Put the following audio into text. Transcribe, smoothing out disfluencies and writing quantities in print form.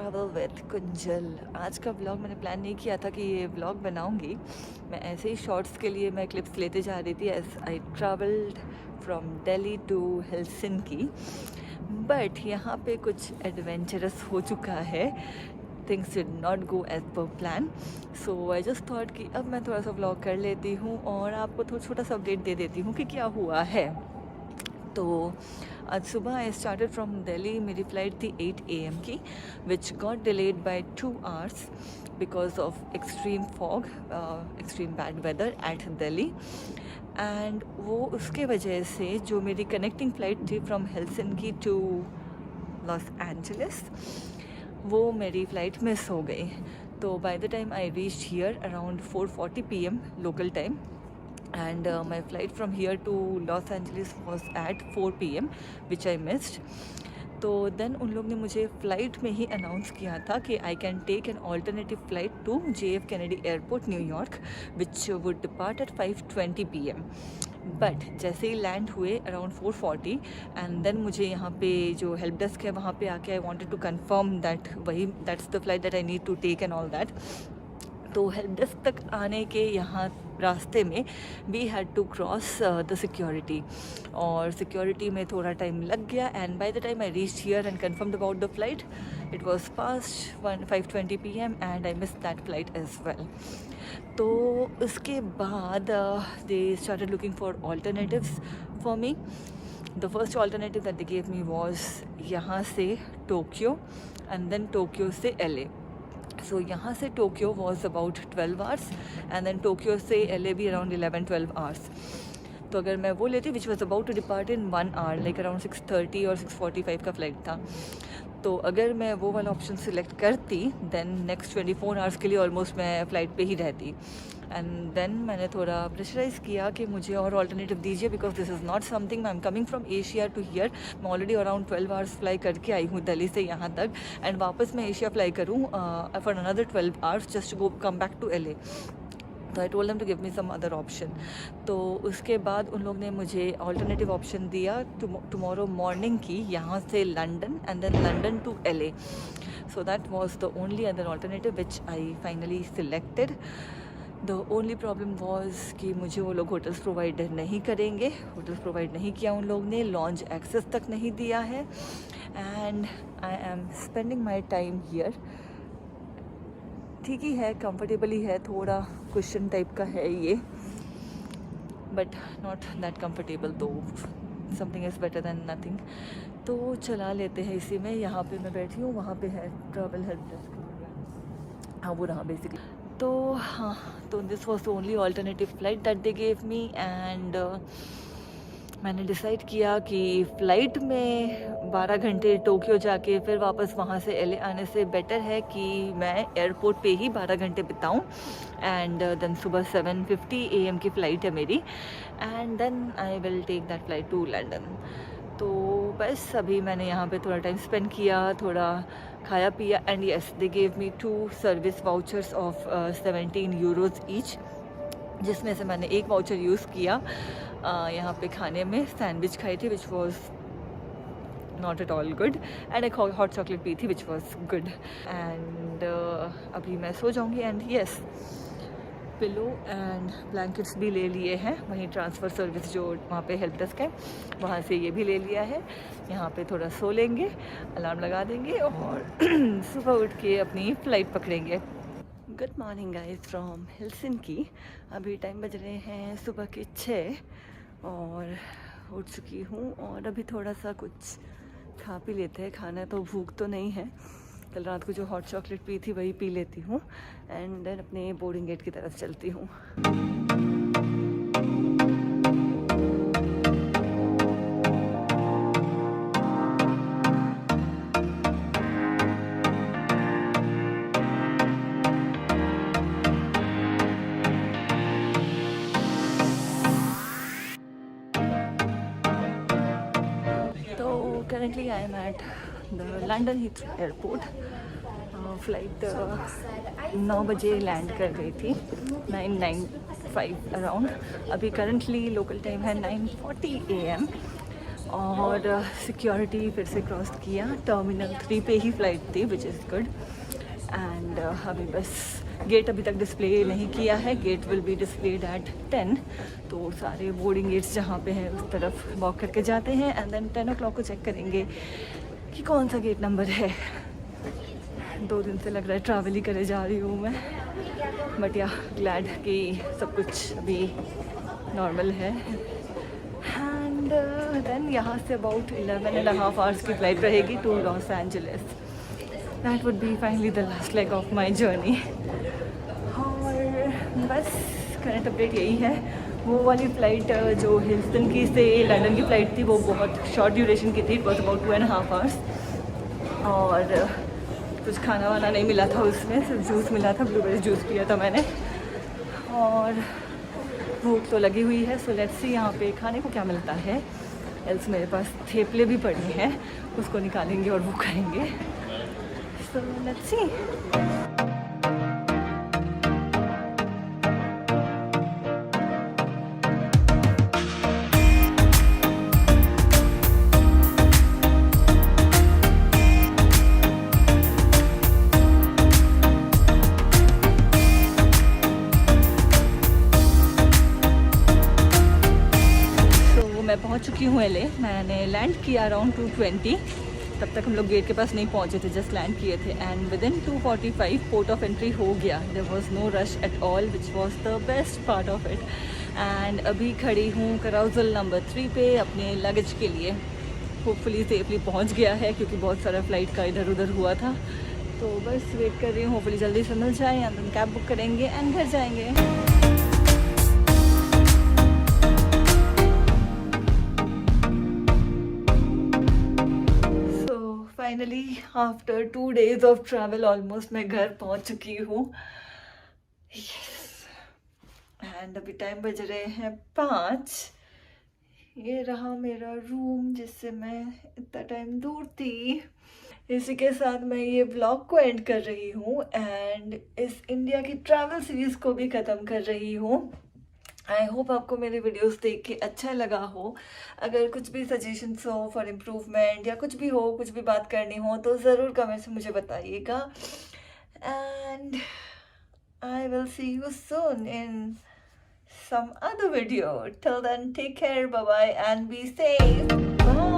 Travel with Kunjal. आज का vlog मैंने प्लान नहीं किया था कि ये व्लॉग बनाऊंगी। मैं ऐसे ही शॉर्ट्स के लिए मैं क्लिप्स लेते जा रही थी as I travelled from Delhi to Helsinki. But यहाँ पे कुछ एडवेंचरस हो चुका है। Things did not go as per plan, so I just thought कि अब मैं थोड़ा सा व्लॉग कर लेती हूँ और आपको थोड़ा छोटा सा अपडेट दे देती हूँ कि क्या हुआ है। तो आज सुबह आई स्टार्टेड फ्रॉम दिल्ली। मेरी फ़्लाइट थी 8 AM की, which got delayed by 2 hours because of extreme fog, extreme bad weather at Delhi. And वो उसके वजह से जो मेरी कनेक्टिंग फ़्लाइट थी from Helsinki to Los Angeles, वो मेरी फ़्लाइट मिस हो गई। तो by the time I reached here around 4:40 PM local time, and my flight from here to Los Angeles was at 4 PM which I missed. तो then उन लोग ने मुझे फ़्लाइट में ही अनाउंस किया था कि I can take an alternative flight to JF Kennedy airport New York which would depart at 5:20 PM। But जैसे ही लैंड हुए अराउंड 4:40 एंड देन मुझे यहाँ पे जो हेल्प डेस्क है वहाँ पे आके I wanted to confirm that वही that's the flight that I need to take and all that. तो हेल्प डेस्क तक आने के यहाँ रास्ते में we had to cross the security, और सिक्योरिटी में थोड़ा टाइम लग गया। And by the time I reached here and confirmed about the flight, it was past 5:20 PM and I missed that flight as well. तो उसके बाद दे started looking for alternatives for me. The first alternative that they gave me was यहाँ से Tokyo and then Tokyo से LA। So यहाँ से Tokyo was about 12 hours and then Tokyo से LA भी अराउंड 11-12 आवर्स। तो अगर मैं वो लेती which was about to depart in 1 hour, like around 6:30 और 6:45 का फ्लाइट था। तो अगर मैं वो वाला ऑप्शन सिलेक्ट करती देन नेक्स्ट 24 आवर्स के लिए ऑलमोस्ट मैं फ़्लाइट पे ही रहती। एंड देन मैंने थोड़ा प्रेशराइज़ किया कि मुझे और ऑल्टरनेटिव दीजिए because this is not something, I am coming from Asia to here. मैं ऑलरेडी अराउंड 12 आवर्स फ्लाई करके आई हूँ दिल्ली से यहाँ तक, एंड वापस मैं एशिया फ्लाई करूँ for another 12 hours just go come back to LA। तो I told them to give me some other option. तो उसके बाद उन लोग ने मुझे ऑल्टरनेटिव ऑप्शन दिया टुमारो मॉर्निंग की, यहाँ से London and then London to LA। So that was the only other alternative which I finally selected. The only problem was कि मुझे वो लोग होटल्स प्रोवाइड नहीं करेंगे। होटल्स प्रोवाइड नहीं किया उन लोग ने, लॉन्च एक्सेस तक नहीं दिया है, and I am spending my time here. ठीक ही है, कंफर्टेबल ही है, थोड़ा क्वेश्चन टाइप का है ये, बट नॉट दैट कंफर्टेबल, तो something is better than nothing. तो चला लेते हैं इसी में। यहाँ पे मैं बैठी हूँ, वहाँ पे है ट्रैवल हेल्प डेस्क, हाँ वो रहा बेसिकली। तो हाँ, तो this was the only alternative flight that they gave me. And मैंने डिसाइड किया कि फ़्लाइट में 12 घंटे टोक्यो जाके फिर वापस वहाँ से LA आने से बेटर है कि मैं एयरपोर्ट पे ही 12 घंटे बिताऊँ। एंड देन सुबह 7:50 AM की फ़्लाइट है मेरी, and then I will take that flight to London. तो बस अभी मैंने यहाँ पे थोड़ा टाइम स्पेंड किया, थोड़ा खाया पिया, and yes they gave me 2 service vouchers of 17 euros each, जिसमें से मैंने एक वाउचर यूज़ किया यहाँ पे खाने में। सैंडविच खाई थी which was not at all good, and एक हॉट चॉकलेट पी थी विच वॉज गुड। एंड अभी मैं सो जाऊँगी। And yes, pillow and blankets भी ले लिए हैं, वहीं ट्रांसफ़र सर्विस जो वहाँ पे हेल्प डेस्क है वहाँ से ये भी ले लिया है। यहाँ पे थोड़ा सो लेंगे, अलार्म लगा देंगे और सुबह उठ के अपनी फ़्लाइट पकड़ेंगे। Good morning guys from Helsinki. अभी टाइम बज रहे हैं सुबह के 6 और उठ चुकी हूँ, और अभी थोड़ा सा कुछ खा पी लेते हैं। खाना तो भूख तो नहीं है, कल रात को जो हॉट चॉकलेट पी थी वही पी लेती हूँ, एंड देन अपने बोर्डिंग गेट की तरफ चलती हूँ। Currently I am at the London Heathrow Airport. Flight 9 बजे लैंड कर गई थी, 9:95 अराउंड। अभी करंटली लोकल टाइम है 9:40 AM, और सिक्योरिटी फिर से क्रॉस किया। टर्मिनल 3 पे ही फ़्लाइट थी, विच इज़ गुड। एंड अभी बस गेट अभी तक डिस्प्ले नहीं किया है, gate will be displayed at 10। तो सारे बोर्डिंग गेट्स जहाँ पे हैं उस तरफ वॉक करके जाते हैं एंड देन 10 o'clock को चेक करेंगे कि कौन सा गेट नंबर है। 2 दिन से लग रहा है ट्रैवल ही करे जा रही हूँ मैं, बट या ग्लैड कि सब कुछ अभी नॉर्मल है। एंड देन यहाँ से अबाउट 11.5 hours की फ़्लाइट रहेगी to Los Angeles. That would be finally the last leg of my journey. और बस करंट अपडेट यही है। वो वाली फ़्लाइट जो हिल्सन की से लंदन की फ़्लाइट थी वो बहुत शॉर्ट ड्यूरेशन की थी, इट वॉज अबाउट 2.5 hours। और कुछ खाना वाना नहीं मिला था उसमें, सिर्फ जूस मिला था, ब्लूबेरी जूस पिया था मैंने। और भूख तो लगी हुई है, सो लेट्स सी यहाँ पे खाने को क्या मिलता है। एल्स मेरे पास थेपले भी पड़े हैं, उसको निकालेंगे और वो खाएंगे। So let's see. मैं पहुंच चुकी हूँ LA। मैंने लैंड किया अराउंड 2:20, तब तक हम लोग गेट के पास नहीं पहुंचे थे, जस्ट लैंड किए थे। And within 2:45 port of entry हो गया। There was no rush at all, which was the best part of it. And अभी खड़ी हूँ कराउजल नंबर 3 पे अपने लगेज के लिए। होपफुली सेफली पहुँच गया है क्योंकि बहुत सारा फ्लाइट का इधर उधर हुआ था, तो बस वेट कर रही हूँ, होपफुली जल्दी से मिल जाए एंड कैब बुक करेंगे एंड घर जाएंगे। Finally after 2 days of travel almost मैं घर पहुंच चुकी हूँ। एंड अभी टाइम बज रहे हैं 5। ये रहा मेरा रूम जिससे मैं इतना टाइम दूर थी। इसी के साथ मैं ये ब्लॉग को एंड कर रही हूँ एंड इस इंडिया की ट्रैवल सीरीज़ को भी ख़त्म कर रही हूँ। आई होप आपको मेरे वीडियोस देख के अच्छा लगा हो। अगर कुछ भी सजेशंस हो फॉर इम्प्रूवमेंट या कुछ भी हो, कुछ भी बात करनी हो तो ज़रूर कमेंट्स में मुझे बताइएगा। And I will see you soon in some other video. Till then, take care, bye bye, and be safe. Bye.